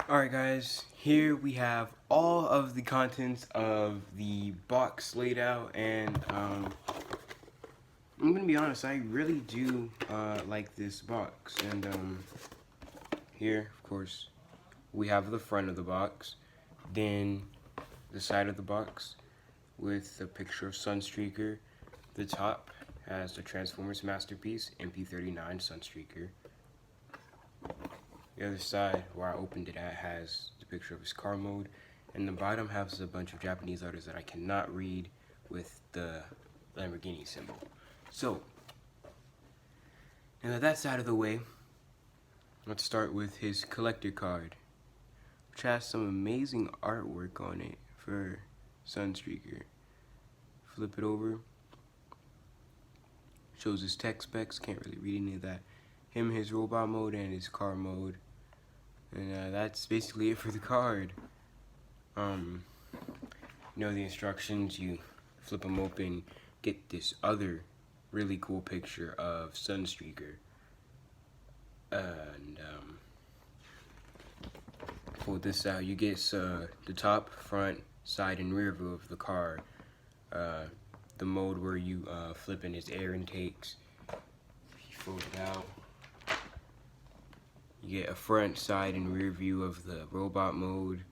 Alright guys, here we have all of the contents of the box laid out, and I'm gonna be honest, I really do like this box. And here, of course, we have the front of the box, then the side of the box with a picture of Sunstreaker. The top has the Transformers masterpiece, MP-39 Sunstreaker. The other side, where I opened it at, has the picture of his car mode, and the bottom has a bunch of Japanese letters that I cannot read with the Lamborghini symbol. So, now that that's out of the way, let's start with his collector card, which has some amazing artwork on it for Sunstreaker. Flip it over, shows his tech specs, can't really read any of that. Him, his robot mode, and his car mode. And that's basically it for the card. You know the instructions, you flip them open, get this other really cool picture of Sunstreaker. And pull this out, you get the top, front, side, and rear view of the car. The mode where you flip in his air intakes. You fold it out. You get a front, side, and rear view of the robot mode.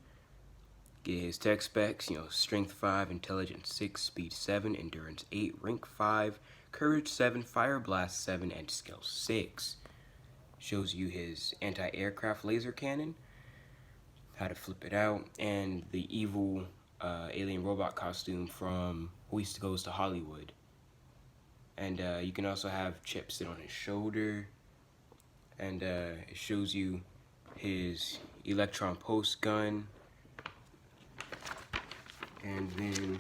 Get his tech specs, strength 5, intelligence 6, speed 7, endurance 8, rank 5, courage 7, fire blast 7, and skill 6. Shows you his anti-aircraft laser cannon, how to flip it out, and the evil alien robot costume from Hoist Goes to Hollywood. And you can also have Chip sit on his shoulder. And it shows you his electron pulse gun, and then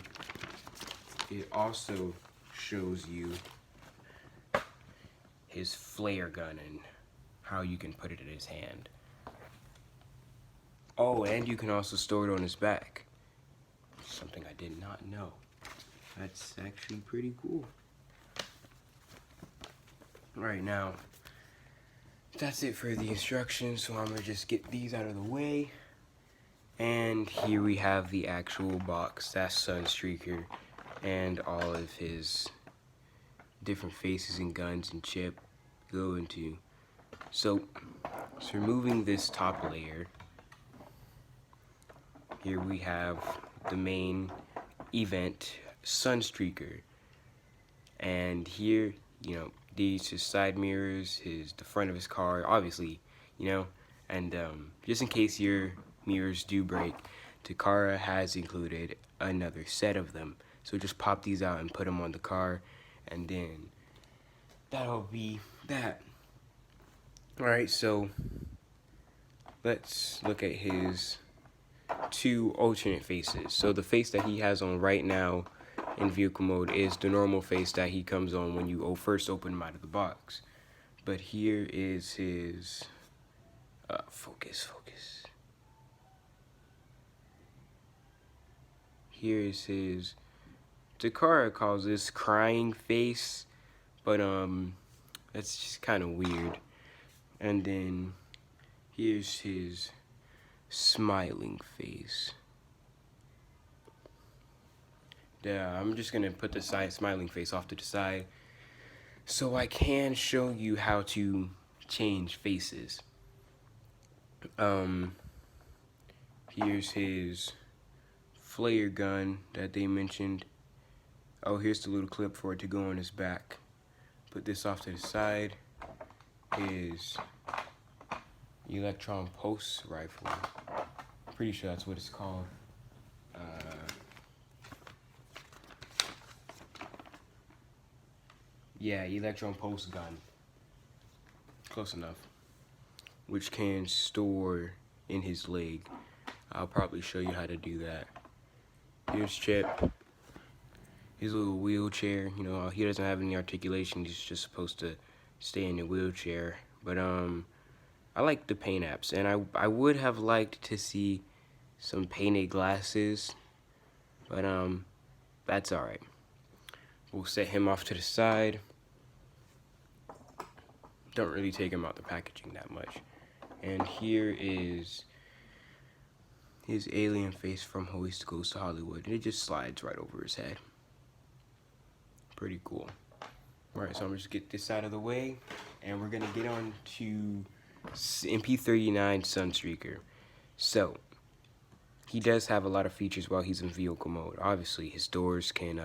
it also shows you his flare gun and how you can put it in his hand. Oh, and you can also store it on his back, something I did not know. That's actually pretty cool. Right now, that's it for the instructions, so I'm gonna just get these out of the way. And here we have the actual box. That's Sunstreaker and all of his different faces and guns and Chip go into. So removing this top layer, here we have the main event, Sunstreaker. And here, these his side mirrors, the front of his car, obviously, and just in case your mirrors do break, Takara has included another set of them. So just pop these out and put them on the car, and then that'll be that. Alright, so let's look at his two alternate faces. So the face that he has on right now in vehicle mode is the normal face that he comes on when you first open him out of the box. But here is his focus. Here is his, Takara calls this crying face, but that's just kind of weird. And then here's his smiling face. I'm just gonna put the smiling face off to the side so I can show you how to change faces. Here's his flare gun that they mentioned. Oh, here's the little clip for it to go on his back. Put this off to the side. His electron pulse rifle. Pretty sure that's what it's called. Yeah, electron pulse gun. Close enough. Which can store in his leg. I'll probably show you how to do that. Here's Chip. His little wheelchair. He doesn't have any articulation. He's just supposed to stay in the wheelchair. But I like the paint apps, and I would have liked to see some painted glasses, but that's alright. We'll set him off to the side. Don't really take him out the packaging that much. And here is his alien face from Hoist Goes to Hollywood, and it just slides right over his head. Pretty cool. Alright, so I'm just get this out of the way, and we're gonna get on to MP-39 Sunstreaker. So, he does have a lot of features while he's in vehicle mode. Obviously, his doors can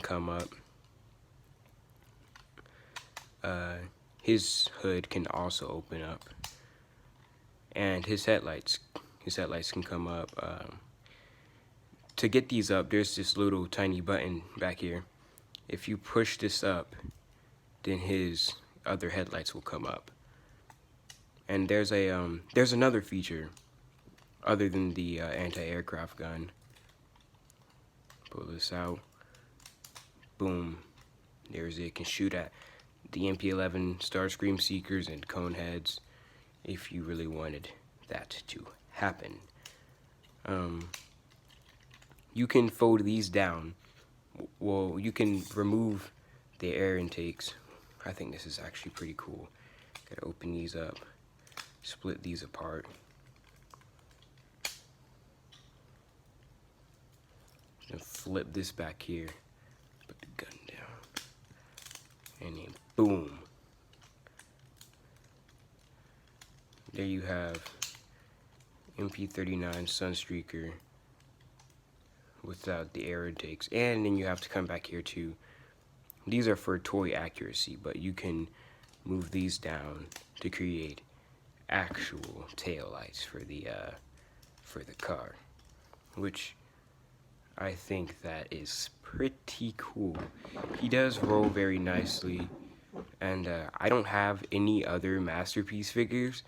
come up. His hood can also open up, and his headlights can come up. To get these up, there's this little tiny button back here. If you push this up, then his other headlights will come up. And there's another feature other than the anti-aircraft gun. Pull this out. Boom. There's it. Can shoot at the MP-11 Starscream Seekers and Coneheads if you really wanted that to happen. You can fold these down. Well, you can remove the air intakes. I think this is actually pretty cool. Gotta open these up, split these apart. And flip this back here. Put the gun down. And then boom. There you have MP-39 Sunstreaker without the air intakes. And then you have to come back here too. These are for toy accuracy, but you can move these down to create actual taillights for the car, which I think that is pretty cool. He does roll very nicely, and I don't have any other Masterpiece figures,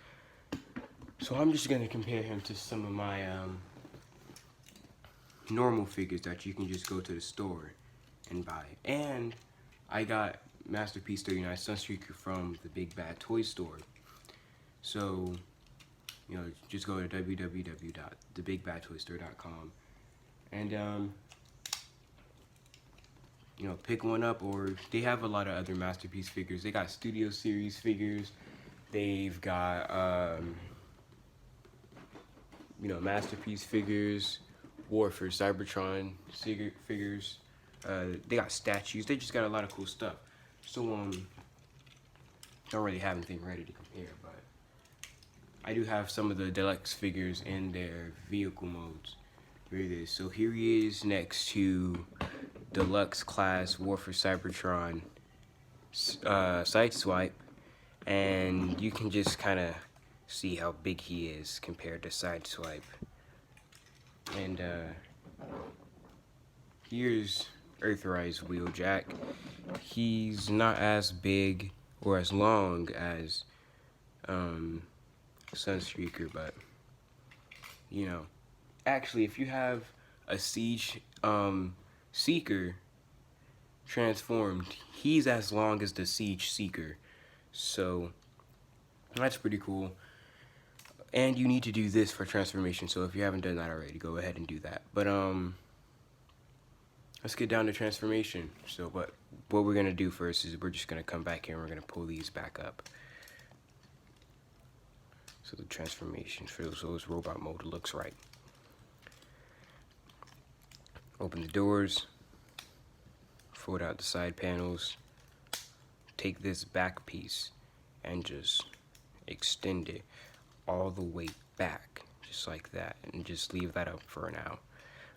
so I'm just gonna compare him to some of my normal figures that you can just go to the store and buy. And I got Masterpiece 39 Sunstreaker from the Big Bad Toy Store. So, you know, just go to www.thebigbadtoystore.com and you know, pick one up. Or they have a lot of other Masterpiece figures. They got Studio Series figures. They've got you know, Masterpiece figures, War for Cybertron figures. They got statues. They just got a lot of cool stuff. So don't really have anything ready to compare, but I do have some of the deluxe figures in their vehicle modes. Here it is. So here he is next to deluxe class War for Cybertron Sideswipe, and you can just kind of see how big he is compared to Sideswipe. And here's Earthrise Wheeljack. He's not as big or as long as Sunstreaker, but you know, actually, if you have a Siege Seeker transformed, he's as long as the Siege Seeker, so that's pretty cool. And you need to do this for transformation, so if you haven't done that already, go ahead and do that. But let's get down to transformation. So what we're gonna do first is we're just gonna come back here and we're gonna pull these back up. So the transformation for those robot mode looks right. Open the doors, fold out the side panels, take this back piece and just extend it all the way back, just like that, and just leave that up for now.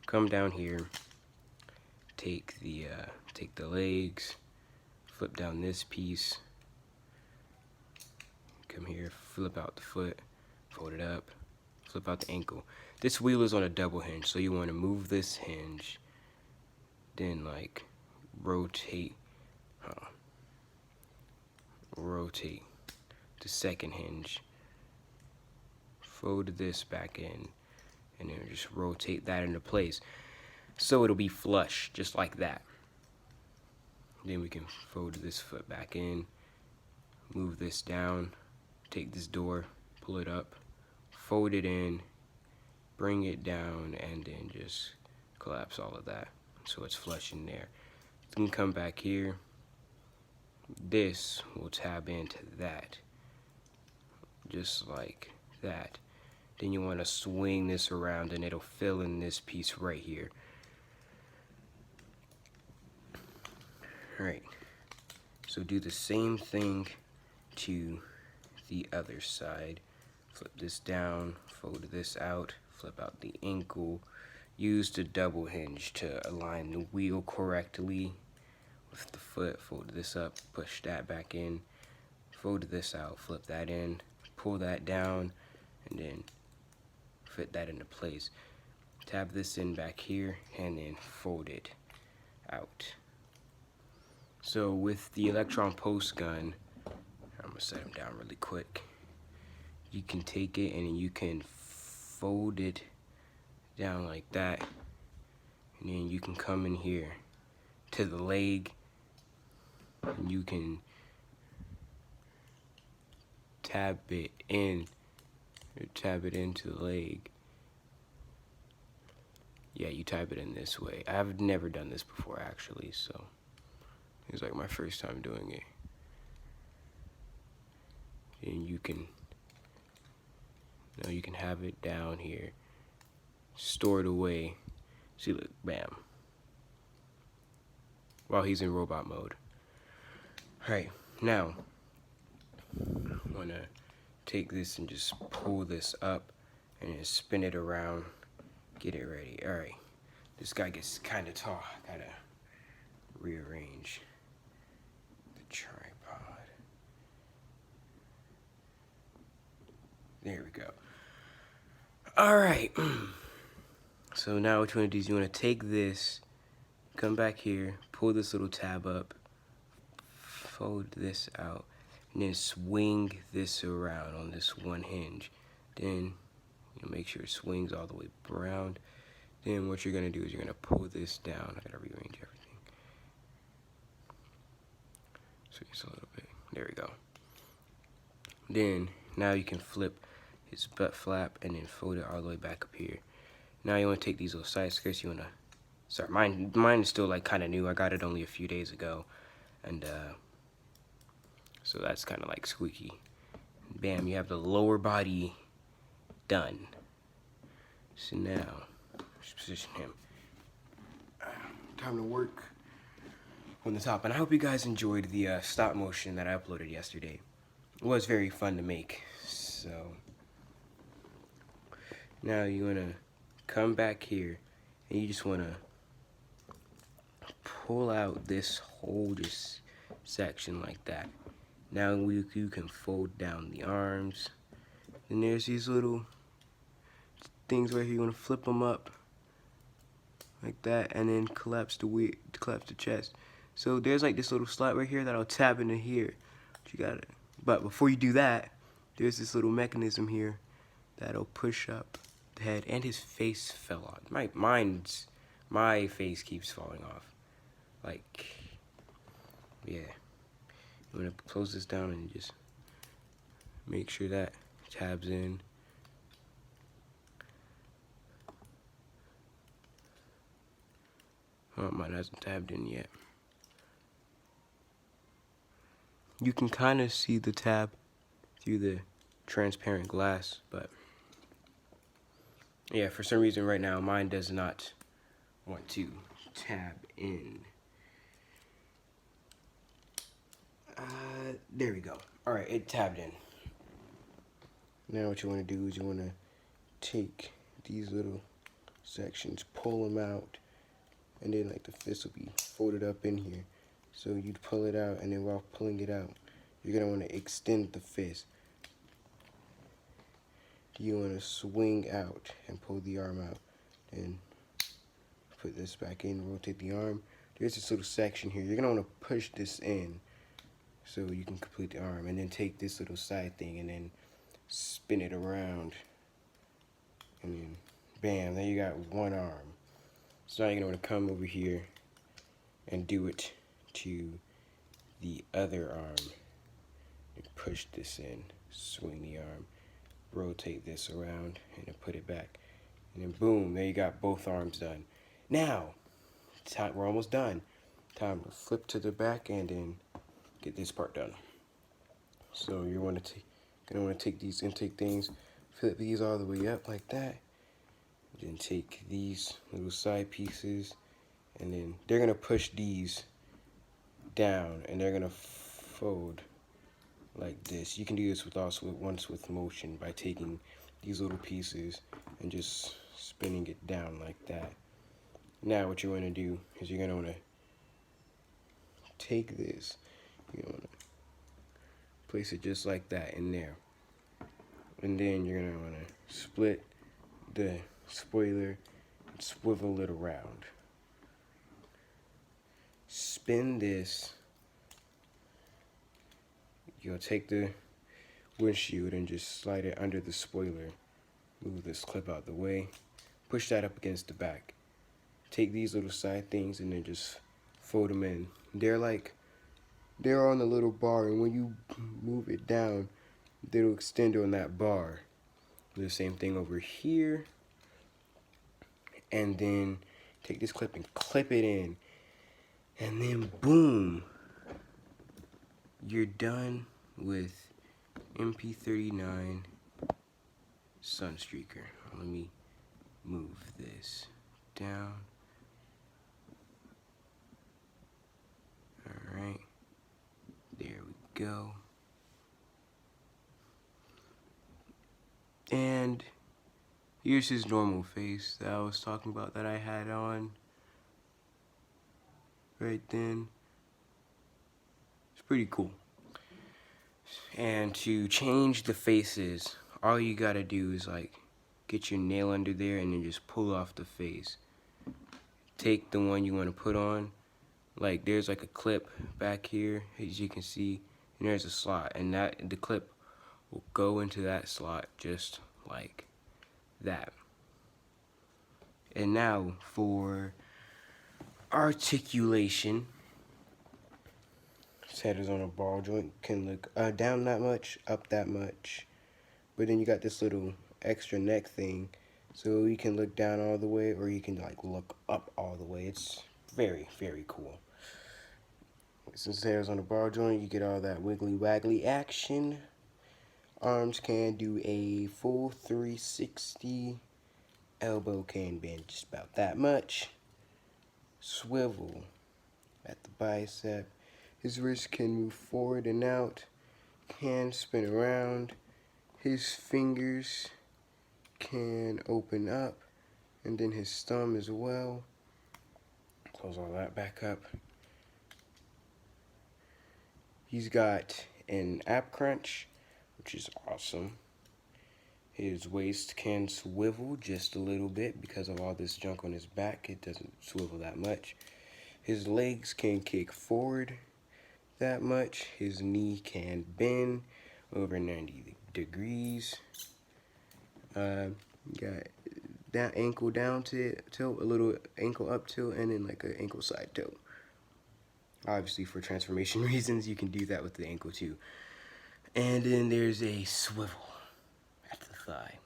Come down here, take the legs, flip down this piece, come here, flip out the foot, fold it up, flip out the ankle. This wheel is on a double hinge, so you want to move this hinge, then like rotate the second hinge, fold this back in, and then just rotate that into place so it'll be flush, just like that. Then we can fold this foot back in, move this down, take this door, pull it up, fold it in, bring it down, and then just collapse all of that so it's flush in there. You can come back here. This will tab into that, just like that. Then you want to swing this around and it'll fill in this piece right here. Alright, so do the same thing to the other side. Flip this down, fold this out, flip out the ankle. Use the double hinge to align the wheel correctly with the foot. Fold this up, push that back in, fold this out, flip that in, pull that down, and then fit that into place. Tab this in back here and then fold it out. So with the electron pulse gun, I'm gonna set them down really quick. You can take it and you can fold it down like that, and then you can come in here to the leg and you can tab it in, or tab it into the leg. Yeah, you type it in this way. I've never done this before actually, so it's like my first time doing it. And you can have it down here, stored away. See, look, bam. While he's in robot mode. Alright, now I wanna take this and just pull this up and then spin it around, get it ready. Alright, this guy gets kinda tall. I gotta rearrange the tripod. There we go. Alright, so now what you want to do is you want to take this, come back here, pull this little tab up, fold this out, and then swing this around on this one hinge. Then you make sure it swings all the way around. Then what you're going to do is you're going to pull this down. I gotta rearrange everything. So just a little bit. There we go. Then now you can flip his butt flap and then fold it all the way back up here. Now you want to take these little side skirts. You want to, sorry, mine is still like kind of new. I got it only a few days ago, and so that's kind of like squeaky. Bam, you have the lower body done. So now just position him. Time to work on the top. And I hope you guys enjoyed the stop motion that I uploaded yesterday. It was very fun to make. So now you want to come back here and you just want to pull out this whole just section like that. Now you can fold down the arms, and there's these little things right here. You want to flip them up like that and then collapse the chest. So there's like this little slot right here that'll tab into here. But before you do that, there's this little mechanism here that'll push up the head, and his face fell off. My face keeps falling off. Like, yeah. You want to close this down and just make sure that tabs in. Oh, mine hasn't tabbed in yet. You can kind of see the tab through the transparent glass, but yeah, for some reason right now mine does not want to tab in. There we go. Alright, it tabbed in. Now what you want to do is you want to take these little sections, pull them out, and then like the fist will be folded up in here. So you'd pull it out, and then while pulling it out, you're going to want to extend the fist. You want to swing out and pull the arm out, and put this back in, rotate the arm. There's this little section here. You're going to want to push this in so you can complete the arm, and then take this little side thing and then spin it around, and then bam, there you got one arm. So now you're going to want to come over here and do it to the other arm, and push this in, swing the arm, rotate this around, and then put it back, and then boom, there you got both arms done. Now we're almost done. Time to flip to the back and then get this part done. So you're gonna want to take these intake things, Flip these all the way up like that. Then take these little side pieces, and then they're gonna push these down, and they're gonna fold like this. You can do this with once with motion by taking these little pieces and just spinning it down like that. Now what you want to do is you're gonna want to take this, you want to place it just like that in there, and then you're gonna want to split the spoiler and swivel it around. Spin this. You'll take the windshield and just slide it under the spoiler. Move this clip out the way. Push that up against the back. Take these little side things and then just fold them in. They're on the little bar, and when you move it down, they'll extend on that bar. Do the same thing over here. And then take this clip and clip it in. And then boom, you're done with MP-39 Sunstreaker. Let me move this down. Alright, there we go. And here's his normal face that I was talking about that I had on right then. It's pretty cool. And to change the faces, all you gotta do is like get your nail under there and then just pull off the face. Take the one you want to put on. Like there's like a clip back here, as you can see, and there's a slot, and the clip will go into that slot just like that. And now for articulation. His head is on a ball joint, can look down that much, up that much, but then you got this little extra neck thing, so you can look down all the way, or you can like look up all the way. It's very, very cool. Since his hair is on a ball joint, you get all that wiggly waggly action. Arms can do a full 360. Elbow can bend just about that much. Swivel at the bicep. His wrist can move forward and out. Can spin around. His fingers can open up. And then his thumb as well. Close all that back up. He's got an ab crunch, which is awesome. His waist can swivel just a little bit because of all this junk on his back. It doesn't swivel that much. His legs can kick forward that much. His knee can bend over 90 degrees. Got that ankle down tilt, a little ankle up tilt, and then like an ankle side tilt. Obviously, for transformation reasons, you can do that with the ankle too. And then there's a swivel at the thigh.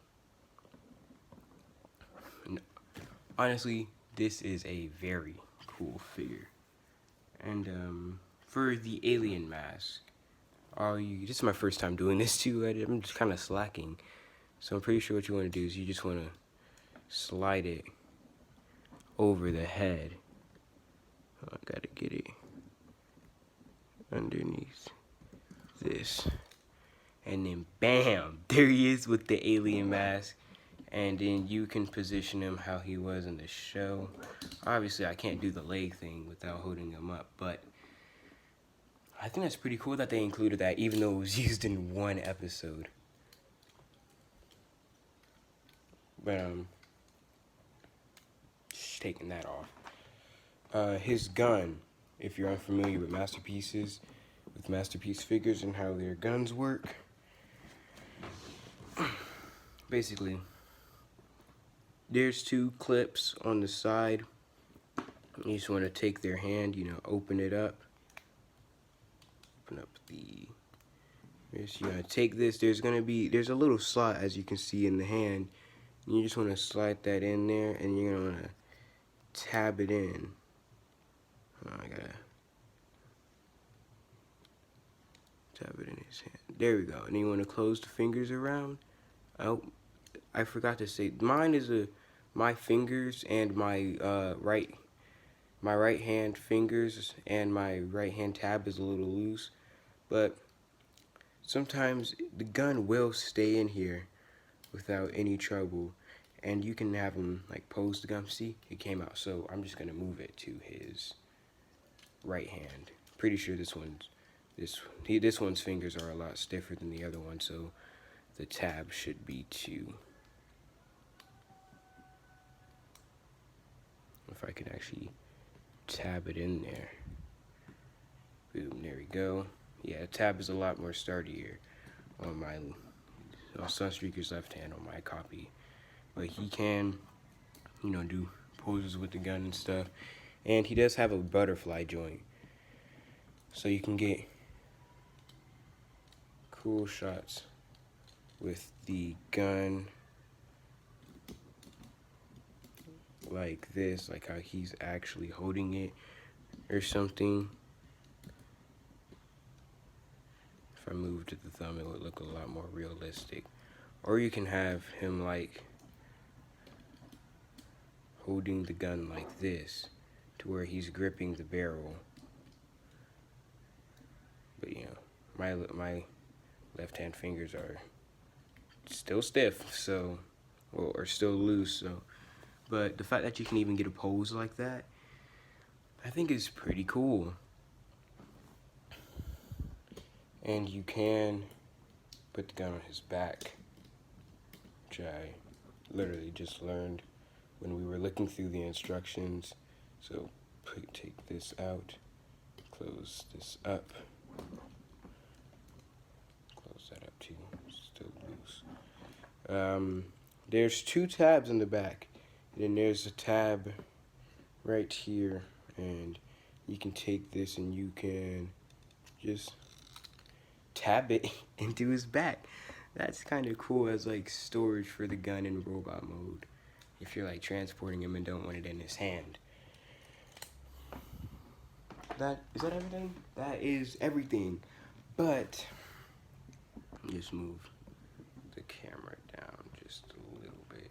And honestly, this is a very cool figure. And for the alien mask, this is my first time doing this too. I'm just kind of slacking. So I'm pretty sure what you want to do is you just want to slide it over the head. Oh, I gotta get it underneath this, and then bam, there he is with the alien mask. And then you can position him how he was in the show. Obviously I can't do the leg thing without holding him up, but I think that's pretty cool that they included that, even though it was used in one episode. But just taking that off. His gun, if you're unfamiliar with Masterpiece figures and how their guns work. Basically, there's two clips on the side. You just want to take their hand, open it up. Open up you want to take this. There's a little slot, as you can see in the hand. You just want to slide that in there, and you're going to want to tab it in. I gotta tab it in his hand. There we go. And then you want to close the fingers around. Oh, I forgot to say, mine is my fingers and my right hand fingers and my right hand tab is a little loose, but sometimes the gun will stay in here without any trouble, and you can have him like pose the gun. See, it came out. So I'm just gonna move it to his right hand. Pretty sure this one's fingers are a lot stiffer than the other one, so the tab should be too. If I could actually tab it in there. Boom, there we go. Yeah, tab is a lot more sturdier on my Sunstreaker's left hand on my copy. But he can, do poses with the gun and stuff. And he does have a butterfly joint. So you can get cool shots with the gun like this, like how he's actually holding it or something. If I move to the thumb, it would look a lot more realistic. Or you can have him like holding the gun like this to where he's gripping the barrel. But my left hand fingers are still stiff, so, or still loose, so. But the fact that you can even get a pose like that, I think is pretty cool. And you can put the gun on his back, which I literally just learned when we were looking through the instructions. So take this out, close this up, close that up too, still loose. There's 2 tabs in the back, and then there's a tab right here, and you can take this and you can just tab it into his back. That's kind of cool as like storage for the gun in robot mode, if you're like transporting him and don't want it in his hand. Is that everything? That is everything. But just move the camera down just a little bit.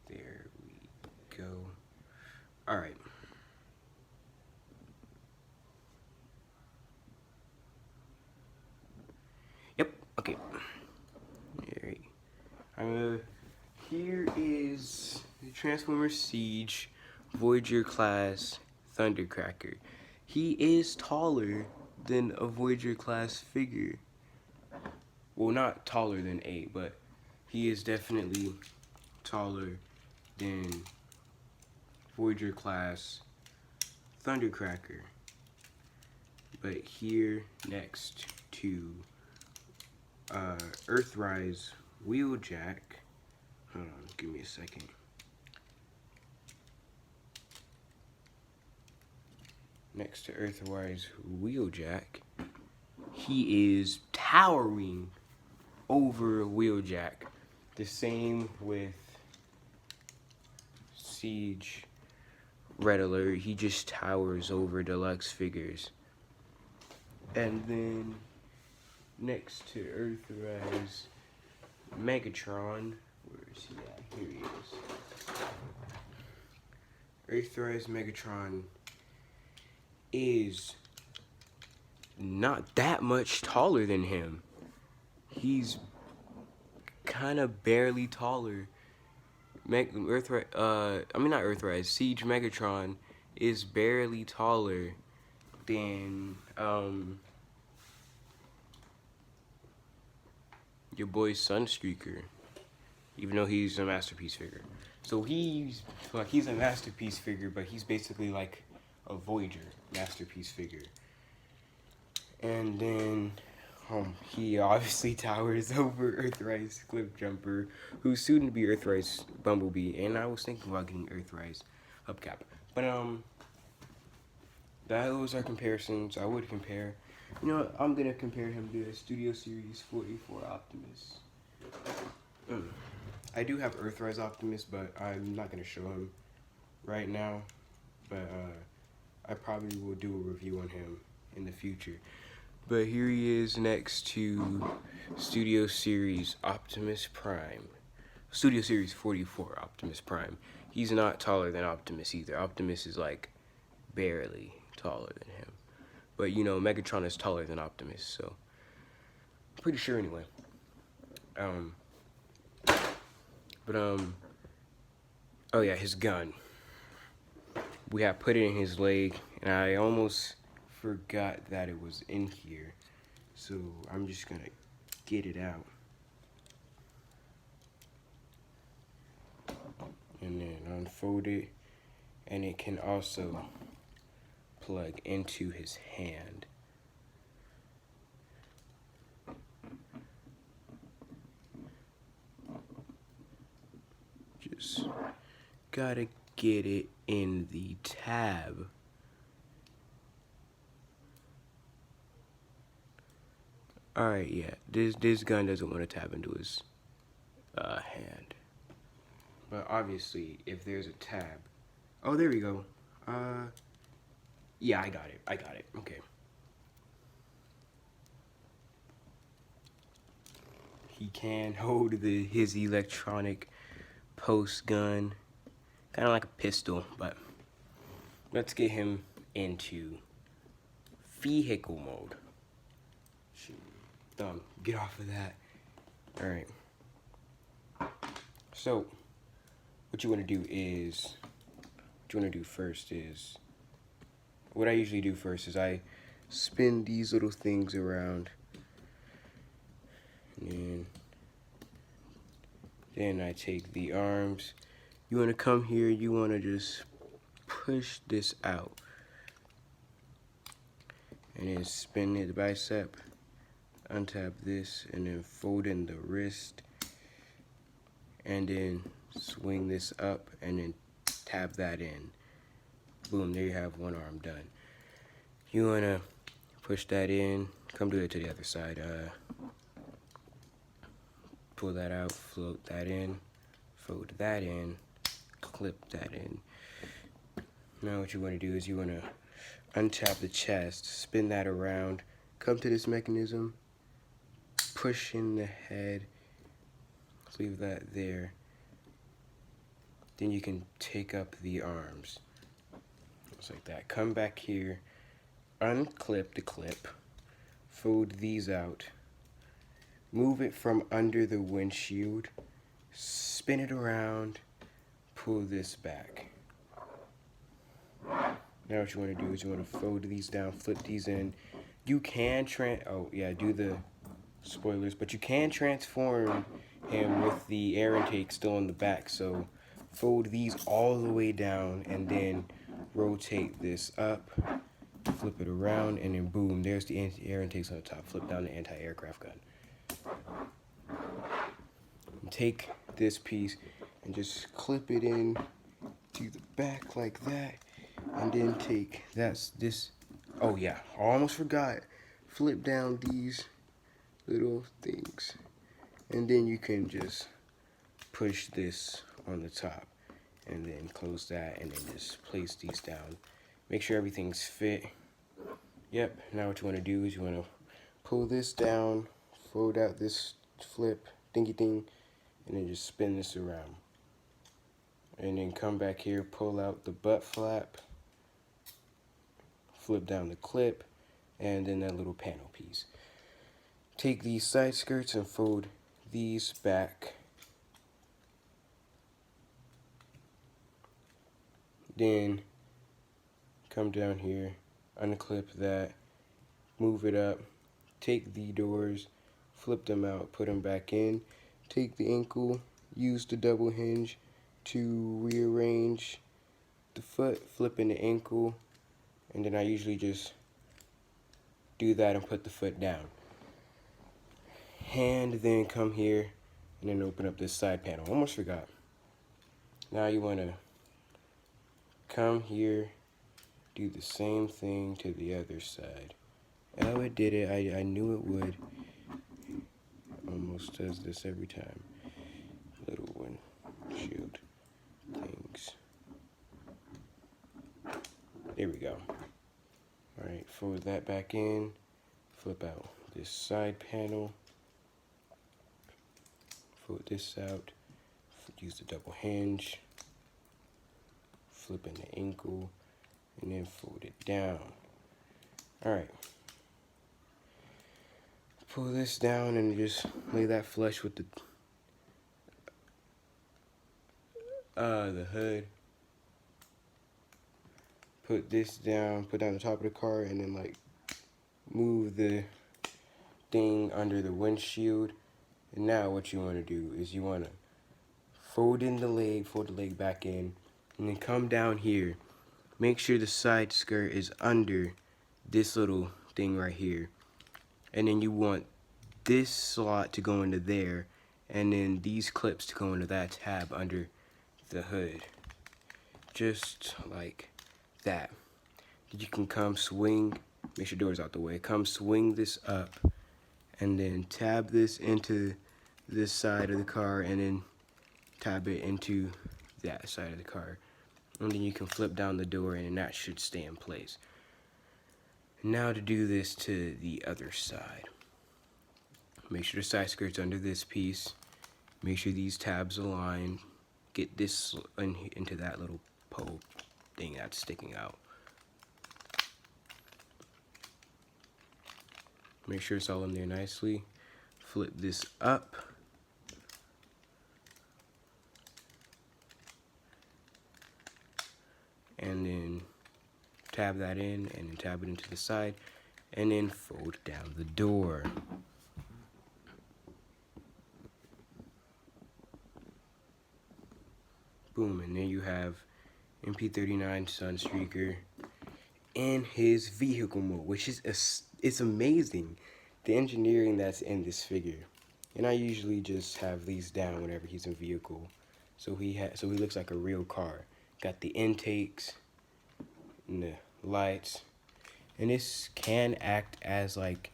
There we go. All right. Yep. Okay. All right. Here is the Transformers Siege Voyager class Thundercracker. He is taller than a Voyager class figure. Well, not taller than 8, but he is definitely taller than Voyager class Thundercracker. But here next to Earthrise Wheeljack. Hold on, give me a second. Next to Earthrise Wheeljack, he is towering over Wheeljack. The same with Siege Red Alert. He just towers over deluxe figures. And then next to Earthrise Megatron, where is he at? Here he is. Earthrise Megatron is not that much taller than him. He's kind of barely taller. Siege Megatron is barely taller than your boy Sunstreaker, even though he's a masterpiece figure. So he's a masterpiece figure, but he's basically like a Voyager masterpiece figure. And then he obviously towers over Earthrise Cliffjumper, who's soon to be Earthrise Bumblebee, and I was thinking about getting Earthrise Hubcap. But those are comparisons. I would compare. You know what? I'm gonna compare him to a Studio Series 44 Optimus. I do have Earthrise Optimus, but I'm not gonna show him right now. But I probably will do a review on him in the future. But here he is next to Studio Series Optimus Prime. Studio Series 44 Optimus Prime. He's not taller than Optimus either. Optimus is like barely taller than him. But you know, Megatron is taller than Optimus, so pretty sure anyway. Oh yeah, his gun. We have put it in his leg, and I almost forgot that it was in here. So I'm just gonna get it out. And then unfold it, and it can also plug into his hand. Just gotta get it in the tab. Alright, yeah, this gun doesn't want to tab into his hand. But obviously, if there's a tab, oh, there we go. Yeah, I got it, okay. He can hold his electronic post gun, kind of like a pistol, but let's get him into vehicle mode. Get off of that. All right. So, what you want to do first is, what I usually do first is I spin these little things around, and then I take the arms. You want to come here, you want to just push this out, and then spin the bicep, untap this, and then fold in the wrist, and then swing this up, and then tap that in. Boom, there you have one arm done. You want to push that in, come do it to the other side. Pull that out, float that in, fold that in, clip that in. Now what you want to do is you want to untap the chest, spin that around, come to this mechanism, push in the head, leave that there. Then you can take up the arms, just like that. Come back here, unclip the clip, fold these out, move it from under the windshield, spin it around, pull this back. Now what you want to do is you want to fold these down, flip these in. You can do the spoilers, but you can transform him with the air intake still in the back. So fold these all the way down and then rotate this up, flip it around, and then boom, there's the air intakes on the top. Flip down the anti-aircraft gun. Take this piece and just clip it in to the back like that, and then take oh yeah, I almost forgot, flip down these little things, and then you can just push this on the top, and then close that, and then just place these down. Make sure everything's fit. Yep, now what you want to do is you want to pull this down, fold out this flip thingy thing, and then just spin this around. And then come back here, pull out the butt flap, flip down the clip, and then that little panel piece. Take these side skirts and fold these back. Then come down here, unclip that, move it up, take the doors, flip them out, put them back in, take the ankle, use the double hinge to rearrange the foot, flip in the ankle, and then I usually just do that and put the foot down. And then come here and then open up this side panel. Almost forgot. Now you want to come here, do the same thing to the other side. Oh, it did it. I knew it would. Almost does this every time. Little windshield things. There we go. Alright, fold that back in, Flip out this side panel. Fold this out. Use the double hinge. Flip in the ankle. And then fold it down. Alright. Pull this down and just lay that flush with the hood. Put this down, put down the top of the car, and then like move the thing under the windshield. And now what you want to do is you want to fold the leg back in, and then come down here. Make sure the side skirt is under this little thing right here. And then you want this slot to go into there, and then these clips to go into that tab under the hood. Just like that. You can come swing, make sure doors out the way, come swing this up, and then tab this into this side of the car, and then tab it into that side of the car. And then you can flip down the door, and that should stay in place. Now to do this to the other side. Make sure the side skirt's under this piece. Make sure these tabs align. Get this into that little pole thing that's sticking out. Make sure it's all in there nicely. Flip this up. And then tab that in, and then tab it into the side, and then fold down the door. Boom, and then you have MP-39 Sunstreaker in his vehicle mode, which is it's amazing, the engineering that's in this figure. And I usually just have these down whenever he's in vehicle, so he looks like a real car. Got the intakes and the lights, and this can act as like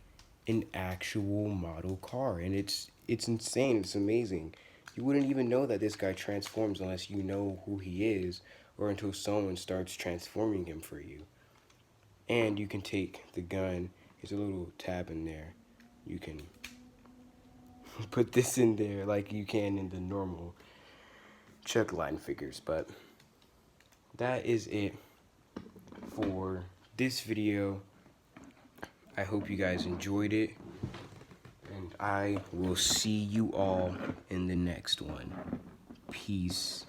an actual model car, and it's insane. It's amazing. You wouldn't even know that this guy transforms unless you know who he is, or until someone starts transforming him for you. And you can take the gun. There's a little tab in there. You can put this in there like you can in the normal Chuck line figures. But that is it for this video. I hope you guys enjoyed it, and I will see you all in the next one. Peace